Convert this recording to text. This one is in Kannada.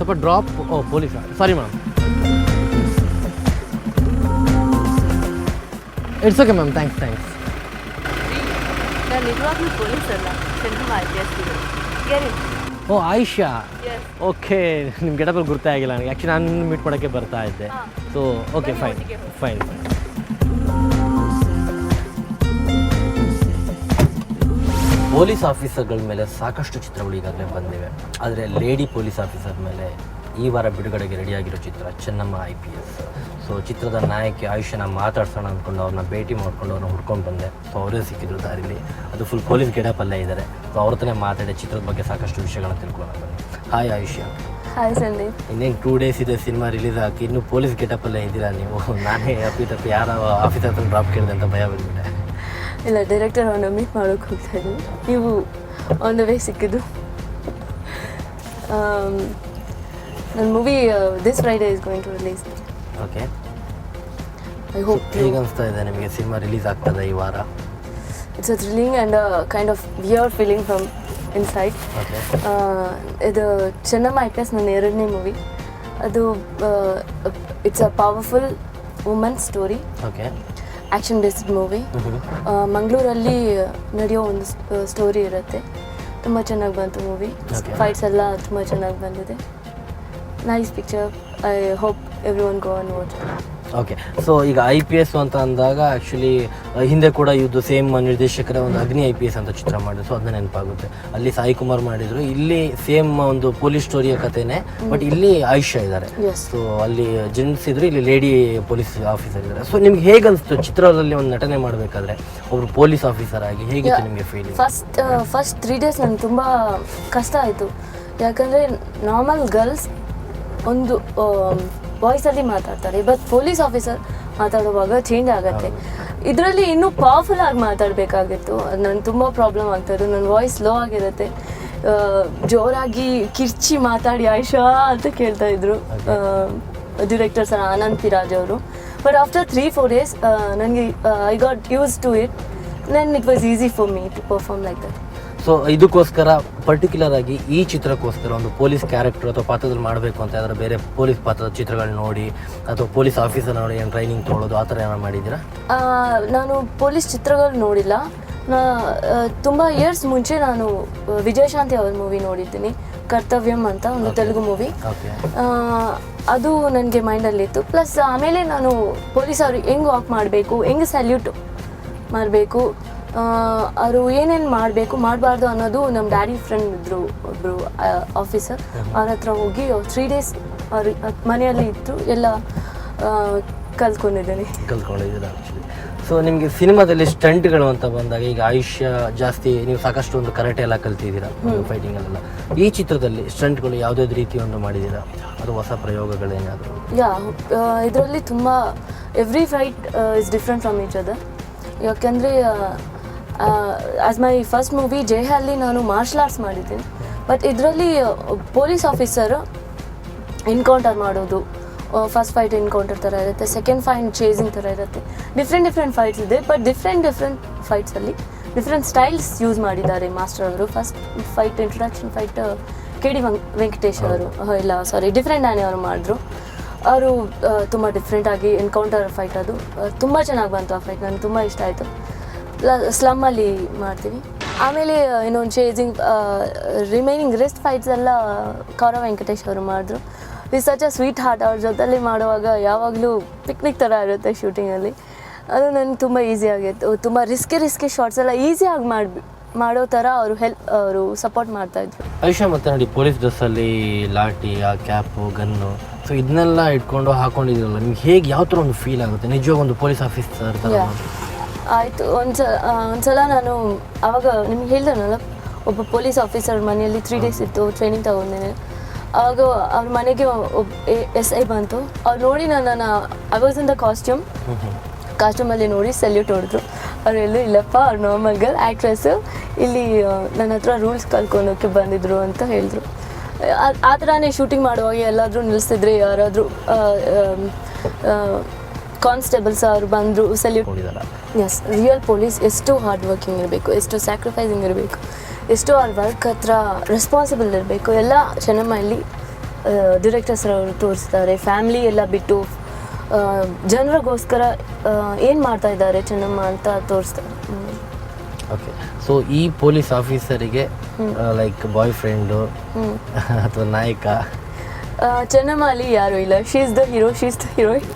ಸ್ವಲ್ಪ drop. Oh police, sorry ma'am. It's okay ma'am, thanks. ನಾನು ನಿಜವಾಗ್ಲೂ ಪೊಲೀಸ್ ಅಲ್ಲ, Chennamma IPS. Oh Aisha, okay. ನಿಮ್ಮ ಗೆಟಪಲ್ಲಿ ಗುರ್ತೇ ಆಗಿಲ್ಲ ನನಗೆ. ಆ್ಯಕ್ಚುಲಿ ನಾನು ಮೀಟ್ ಮಾಡೋಕ್ಕೆ ಬರ್ತಾ ಇದ್ದೆ. So okay, fine. ಪೊಲೀಸ್ ಆಫೀಸರ್ಗಳ ಮೇಲೆ ಸಾಕಷ್ಟು ಚಿತ್ರಗಳು ಈಗಾಗಲೇ ಬಂದಿವೆ. ಆದರೆ ಲೇಡಿ ಪೊಲೀಸ್ ಆಫೀಸರ್ ಮೇಲೆ ಈ ವಾರ ಬಿಡುಗಡೆಗೆ ರೆಡಿಯಾಗಿರೋ ಚಿತ್ರ ಚೆನ್ನಮ್ಮ IPS. ಸೊ ಚಿತ್ರದ ನಾಯಕಿ ಆಯುಷ್ಯನ ಮಾತಾಡ್ಸೋಣ ಅಂದ್ಕೊಂಡು ಅವ್ರನ್ನ ಭೇಟಿ ಮಾಡ್ಕೊಂಡು ಅವ್ರನ್ನ ಹುಡ್ಕೊಂಡು ಬಂದೆ. ಸೊ ಅವರೇ ಸಿಕ್ಕಿದ್ರು ದಾರಿಲಿ. ಅದು ಫುಲ್ ಪೊಲೀಸ್ ಗೆಟಪಲ್ಲೇ ಇದ್ದಾರೆ. ಸೊ ಅವ್ರ ಹತ್ರನೇ ಮಾತಾಡಿ ಚಿತ್ರದ ಬಗ್ಗೆ ಸಾಕಷ್ಟು ವಿಷಯಗಳನ್ನ ತಿಳ್ಕೊಳ್ಳೋಣ ಬನ್ನಿ. ಹಾಯ್ ಆಯುಷ್ಯ. ಹಾಯ್ ಸಂದೀಪ್. ಇನ್ನೇನು 2 days ಇದೆ ಸಿನಿಮಾ ರಿಲೀಸ್ ಆಗಿ, ಇನ್ನೂ ಪೊಲೀಸ್ ಗೆಟಪಲ್ಲೇ ಇದ್ದೀರಾ ನೀವು. ನಾನೇ ತಪ್ಪಿ ಯಾರೋ ಆಫೀಸರ್ ಹತ್ರ ಡ್ರಾಪ್ ಕೇಳಿದೆ ಅಂತ ಭಯ ಬಂದ್ಬಿಟ್ಟೆ. ಇಲ್ಲ, ಡೈರೆಕ್ಟರ್ ಅವನ್ನ ಮೀಟ್ ಮಾಡೋಕ್ಕೆ ಹೋಗ್ತಾ ಇದ್ದೀನಿ. ನೀವು ಆನ್ ದ ವೇ ಸಿಕ್ಕಿದ್ದು. ನನ್ನ movie this Friday is going to release. Okay, I hope. ಹೇಗೆ ಅನಿಸ್ತಾ ಇದೆ ನಿಮಗೆ ಸಿನಿಮಾ ರಿಲೀಸ್ ಆಗ್ತದೆ ಈ ವಾರ? It's a thrilling and kind of weird feeling from inside. ಇದು ಚೆನ್ನಮ್ಮ IPS ನನ್ನ 2ನೇ ಮೂವಿ. ಅದು it's a powerful woman story. Okay, action based movie. ಮಂಗಳೂರಲ್ಲಿ ನಡೆಯೋ ಒಂದು ಸ್ಟೋರಿ ಇರುತ್ತೆ. ತುಂಬ ಚೆನ್ನಾಗಿ ಬಂತು ಮೂವಿ. ಫೈಟ್ಸ್ ಎಲ್ಲ ತುಂಬ ಚೆನ್ನಾಗಿ ಬಂದಿದೆ. Nice picture. I hope every one go and watch. Okay, so ಈಗ IPS ಅಂತ ಅಂದಾಗ ಆ್ಯಕ್ಚುಲಿ ಹಿಂದೆ ಕೂಡ ಇದು ಸೇಮ್ ನಿರ್ದೇಶಕರ ಒಂದು ಅಗ್ನಿ IPS ಅಂತ ಚಿತ್ರ ಮಾಡಿದ್ರು. ಸೊ ಅದನ್ನ ನೆನಪಾಗುತ್ತೆ. ಅಲ್ಲಿ ಸಾಯಿ ಕುಮಾರ್ ಮಾಡಿದ್ರು. ಇಲ್ಲಿ ಸೇಮ್ ಒಂದು ಪೊಲೀಸ್ ಸ್ಟೋರಿಯ ಕಥೆನೇ, ಬಟ್ ಇಲ್ಲಿ ಆಯುಷ್ಯ ಇದ್ದಾರೆ. ಸೊ ಅಲ್ಲಿ ಜೆಂಟ್ಸ್ ಇದ್ರು, ಇಲ್ಲಿ ಲೇಡಿ ಪೊಲೀಸ್ ಆಫೀಸರ್ ಇದ್ದಾರೆ. ಸೊ ನಿಮ್ಗೆ ಹೇಗೆ ಅನಿಸ್ತು ಚಿತ್ರದಲ್ಲಿ ಒಂದು ನಟನೆ ಮಾಡಬೇಕಾದ್ರೆ ಒಬ್ರು ಪೊಲೀಸ್ ಆಫೀಸರ್ ಆಗಿ? ಹೇಗಿತ್ತು ನಿಮಗೆ ಫೀಲಿಂಗ್? ಫಸ್ಟ್ 3 days ನನಗೆ ತುಂಬ ಕಷ್ಟ ಆಯಿತು. ಯಾಕಂದರೆ ನಾರ್ಮಲ್ ಗರ್ಲ್ಸ್ ಒಂದು ವಾಯ್ಸಲ್ಲಿ ಮಾತಾಡ್ತಾರೆ, ಬಟ್ ಪೊಲೀಸ್ ಆಫೀಸರ್ ಮಾತಾಡುವಾಗ ಚೇಂಜ್ ಆಗುತ್ತೆ. ಇದರಲ್ಲಿ ಇನ್ನೂ ಪವರ್ಫುಲ್ ಆಗಿ ಮಾತಾಡಬೇಕಾಗಿತ್ತು. ಅದು ನನಗೆ ತುಂಬ ಪ್ರಾಬ್ಲಮ್ ಆಗ್ತಾಯಿತ್ತು. ನನ್ನ ವಾಯ್ಸ್ ಲೋ ಆಗಿರುತ್ತೆ. ಜೋರಾಗಿ ಕಿರ್ಚಿ ಮಾತಾಡಿ ಆಯುಷಾ ಅಂತ ಕೇಳ್ತಾ ಇದ್ರು ಡಿರೆಕ್ಟರ್ ಸರ್ ಆನಂದ್ ಪಿರಾಜ್ ಅವರು. ಬಟ್ ಆಫ್ಟರ್ 3-4 days ನನಗೆ I got use to it. Then it was easy for me to perform like that. So ಇದಕ್ಕೋಸ್ಕರ ಪರ್ಟಿಕ್ಯುಲರ್ ಆಗಿ ಈ ಚಿತ್ರಕ್ಕೋಸ್ಕರ ಒಂದು ಪೊಲೀಸ್ ಕ್ಯಾರೆಕ್ಟರ್ ಅಥವಾ ಪಾತ್ರದಲ್ಲಿ ಮಾಡಬೇಕು ಅಂತ ಯಾವ್ದಾದ್ರು ಬೇರೆ ಪೊಲೀಸ್ ಪಾತ್ರದ ಚಿತ್ರಗಳು ನೋಡಿ ಅಥವಾ ಪೊಲೀಸ್ ಆಫೀಸರ್ ನೋಡಿ ಏನು ಟ್ರೈನಿಂಗ್ ತೊಗೊಳೋದು ಆ ಥರ ಏನಾರು ಮಾಡಿದ್ದೀರಾ? ನಾನು ಪೊಲೀಸ್ ಚಿತ್ರಗಳು ನೋಡಿಲ್ಲ. ತುಂಬ ಇಯರ್ಸ್ ಮುಂಚೆ ನಾನು ವಿಜಯಶಾಂತಿ ಅವ್ರ ಮೂವಿ ನೋಡಿದ್ದೀನಿ, ಕರ್ತವ್ಯಂ ಅಂತ ಒಂದು ತೆಲುಗು ಮೂವಿ. ಅದು ನನಗೆ ಮೈಂಡಲ್ಲಿತ್ತು. ಪ್ಲಸ್ ಆಮೇಲೆ ನಾನು ಪೊಲೀಸರು ಹೆಂಗೆ ವಾಕ್ ಮಾಡಬೇಕು, ಹೆಂಗೆ ಸಲ್ಯೂಟ್ ಮಾಡಬೇಕು, ಅವರು ಏನೇನು ಮಾಡಬೇಕು ಮಾಡಬಾರ್ದು ಅನ್ನೋದು ನಮ್ಮ ಡ್ಯಾಡಿ ಫ್ರೆಂಡ್ ಇದ್ದರು ಒಬ್ಬರು ಆಫೀಸರ್. ಅವ್ರ ಹತ್ರ ಹೋಗಿ 3 days ಅವ್ರ ಮನೆಯಲ್ಲಿ ಇತ್ತು ಎಲ್ಲ ಕಲ್ತ್ಕೊಂಡಿದ್ದೀನಿ. ಆ್ಯಕ್ಚುಲಿ. ಸೊ ನಿಮಗೆ ಸಿನಿಮಾದಲ್ಲಿ ಸ್ಟಂಟ್ಗಳು ಅಂತ ಬಂದಾಗ ಈಗ ಆಯುಷ್ಯ ಜಾಸ್ತಿ ನೀವು ಸಾಕಷ್ಟು ಒಂದು ಕರಾಟೆ ಎಲ್ಲ ಕಲ್ತಿದ್ದೀರಾ, ಫೈಟಿಂಗಲ್ಲೆಲ್ಲ. ಈ ಚಿತ್ರದಲ್ಲಿ ಸ್ಟಂಟ್ಗಳು ಯಾವುದಾದ್ರು ರೀತಿ ಒಂದು ಮಾಡಿದ್ದೀರಾ? ಅದು ಹೊಸ ಪ್ರಯೋಗಗಳೇನಾದರೂ? ಇದರಲ್ಲಿ ತುಂಬ every fight is different from each other. ಯಾಕೆಂದರೆ ಆಸ್ ಮೈ ಫಸ್ಟ್ ಮೂವಿ ಜೈಹಲ್ಲಿ ನಾನು ಮಾರ್ಷಲ್ ಆರ್ಟ್ಸ್ ಮಾಡಿದ್ದೀನಿ. ಬಟ್ ಇದರಲ್ಲಿ ಪೊಲೀಸ್ ಆಫೀಸರು ಎನ್ಕೌಂಟರ್ ಮಾಡೋದು, ಫಸ್ಟ್ ಫೈಟ್ ಎನ್ಕೌಂಟರ್ ಥರ ಇರುತ್ತೆ, ಸೆಕೆಂಡ್ ಫೈಟ್ ಚೇಸಿಂಗ್ ಥರ ಇರುತ್ತೆ. ಡಿಫ್ರೆಂಟ್ ಫೈಟ್ಸ್ ಇದೆ. ಬಟ್ ಡಿಫ್ರೆಂಟ್ ಫೈಟ್ಸಲ್ಲಿ ಡಿಫ್ರೆಂಟ್ ಸ್ಟೈಲ್ಸ್ ಯೂಸ್ ಮಾಡಿದ್ದಾರೆ ಮಾಸ್ಟರ್ ಅವರು. First fight introduction fight KD Venkatesh ಅವರು ಡಿಫ್ರೆಂಟ್ ಆನೆ ಅವರು ಮಾಡಿದ್ರು. ಅವರು ತುಂಬ ಡಿಫ್ರೆಂಟಾಗಿ ಎನ್ಕೌಂಟರ್ ಫೈಟ್ ಅದು ತುಂಬ ಚೆನ್ನಾಗಿ ಬಂತು. ಆ ಫೈಟ್ ನನಗೆ ತುಂಬ ಇಷ್ಟ ಆಯಿತು. ಸ್ಲಮ್ಮಲ್ಲಿ ಮಾಡ್ತೀವಿ. ಆಮೇಲೆ ಇನ್ನೊಂದು ಚೇಸಿಂಗ್ ರಿಮೈನಿಂಗ್ ರೆಸ್ಟ್ ಫೈಟ್ಸ್ ಎಲ್ಲ KD ವೆಂಕಟೇಶ್ ಅವರು ಮಾಡಿದ್ರು. With such a sweet heart. ಅವ್ರ ಜೊತೆಲಿ ಮಾಡುವಾಗ ಯಾವಾಗಲೂ ಪಿಕ್ನಿಕ್ ಥರ ಇರುತ್ತೆ ಶೂಟಿಂಗಲ್ಲಿ. ಅದು ನನಗೆ ತುಂಬ ಈಸಿ ಆಗಿತ್ತು. ತುಂಬ ರಿಸ್ಕಿ ಶಾರ್ಟ್ಸ್ ಎಲ್ಲ ಈಸಿಯಾಗಿ ಮಾಡೋ ಥರ ಅವರು ಸಪೋರ್ಟ್ ಮಾಡ್ತಾಯಿದ್ರು. ಆಯುಷಾ, ಮತ್ತೆ ನೋಡಿ ಪೊಲೀಸ್ ಡ್ರೆಸ್ಸಲ್ಲಿ ಲಾಠಿ, ಆ ಕ್ಯಾಪು, ಗನ್ನು, ಸೊ ಇದನ್ನೆಲ್ಲ ಇಟ್ಕೊಂಡು ಹಾಕೊಂಡಿದ್ದೀರಲ್ಲ, ನಿಮ್ಗೆ ಹೇಗೆ ಯಾವ ಥರ ಒಂದು ಫೀಲ್ ಆಗುತ್ತೆ ನಿಜವಾಗ ಒಂದು ಪೊಲೀಸ್ ಆಫೀಸರ್ ಥರ? ಆಯಿತು. ಒಂದ್ಸಲ ನಾನು ಆವಾಗ ನಿಮ್ಗೆ ಹೇಳ್ದನಲ್ಲ, ಒಬ್ಬ ಪೊಲೀಸ್ ಆಫೀಸರ್ ಮನೆಯಲ್ಲಿ 3 days ಇತ್ತು, ಟ್ರೈನಿಂಗ್ ತಗೊಂಡೇನೆ. ಆವಾಗ ಅವ್ರ ಮನೆಗೆ SI ಬಂತು. ಅವ್ರು ನೋಡಿ ನನ್ನನ್ನು ಐ ವಾಸ್ ಇನ್ ದ ಕಾಸ್ಟ್ಯೂಮಲ್ಲಿ ನೋಡಿ ಸಲ್ಯೂಟ್ ಹೊಡೆದ್ರು. ಅವರೆಲ್ಲೂ ಇಲ್ಲಪ್ಪ ಅವ್ರು ನಾರ್ಮಲ್ ಗರ್ಲ್ ಆ್ಯಕ್ಟ್ರೆಸ್ಸು, ಇಲ್ಲಿ ನನ್ನ ಹತ್ರ ರೂಲ್ಸ್ ಕಲ್ತ್ಕೊಳೋಕ್ಕೆ ಬಂದಿದ್ರು ಅಂತ ಹೇಳಿದ್ರು. ಆ ಥರನೇ ಶೂಟಿಂಗ್ ಮಾಡುವಾಗ ಎಲ್ಲಾದರೂ ನಿಲ್ಲಿಸಿದ್ರೆ ಯಾರಾದರೂ ಕಾನ್ಸ್ಟೇಬಲ್ಸ್ ಅವರು ಬಂದರು ಸಲ್ಯೂಟ್. ಎಸ್, ರಿಯಲ್ ಪೊಲೀಸ್ ಎಷ್ಟು ಹಾರ್ಡ್ ವರ್ಕಿಂಗ್ ಇರಬೇಕು, ಎಷ್ಟು ಸ್ಯಾಕ್ರಿಫೈಸಿಂಗ್ ಇರಬೇಕು, ಎಷ್ಟು ಅವ್ರ ವರ್ಕ್ ಹತ್ರ ರೆಸ್ಪಾನ್ಸಿಬಲ್ ಇರಬೇಕು, ಎಲ್ಲ ಚೆನ್ನಮ್ಮಲ್ಲಿ ಡಿರೆಕ್ಟರ್ಸ್ ಅವರು ತೋರಿಸ್ತಾರೆ. ಫ್ಯಾಮಿಲಿ ಎಲ್ಲ ಬಿಟ್ಟು ಜನರಿಗೋಸ್ಕರ ಏನು ಮಾಡ್ತಾ ಇದ್ದಾರೆ ಚೆನ್ನಮ್ಮ ಅಂತ ತೋರಿಸ್ತಾರೆ. ಓಕೆ, ಸೊ ಈ ಪೊಲೀಸ್ ಆಫೀಸರಿಗೆ ಲೈಕ್ ಬಾಯ್ ಫ್ರೆಂಡು ಅಥವಾ ನಾಯಕ ಚೆನ್ನಮ್ಮ ಅಲ್ಲಿ ಯಾರು ಇಲ್ಲ, she is the hero, she is the heroine.